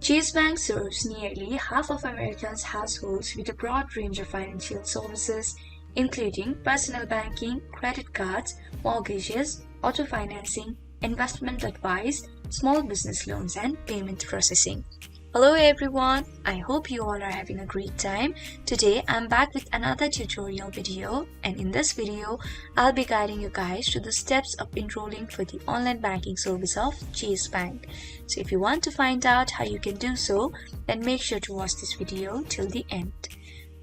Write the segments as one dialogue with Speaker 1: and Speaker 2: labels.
Speaker 1: Chase Bank serves nearly half of America's households with a broad range of financial services, including personal banking, credit cards, mortgages, auto financing, investment advice, small business loans, and payment processing. Hello everyone, I hope you all are having a great time. Today I'm back with another tutorial video, and in this video I'll be guiding you guys through the steps of enrolling for the online banking service of Chase Bank. So if you want to find out how you can do so, then make sure to watch this video till the end.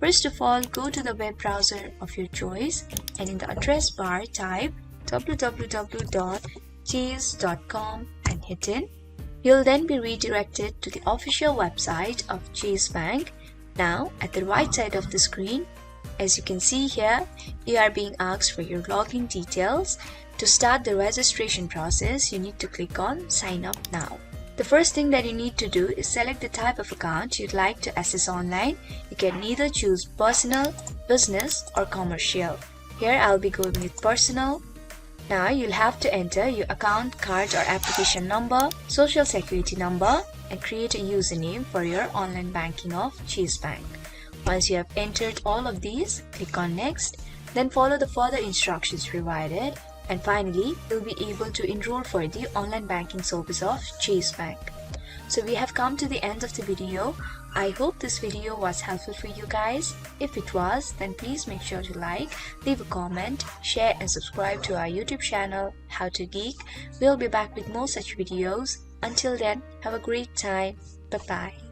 Speaker 1: First of all, go to the web browser of your choice and in the address bar type www.chase.com and hit in. You'll then be redirected to the official website of Chase Bank. Now, at the right side of the screen, as you can see here, you are being asked for your login details. To start the registration process, you need to click on Sign Up Now. The first thing that you need to do is select the type of account you'd like to access online. You can either choose personal, business, or commercial. Here I'll be going with personal. Now you'll have to enter your account, card or application number, social security number, and create a username for your online banking of Chase Bank. Once you have entered all of these, click on Next, then follow the further instructions provided, and finally you'll be able to enroll for the online banking service of Chase Bank. So we have come to the end of the video. I hope this video was helpful for you guys. If it was, then please make sure to like, leave a comment, share and subscribe to our YouTube channel, How to Geek. We'll be back with more such videos. Until then, have a great time. Bye-bye.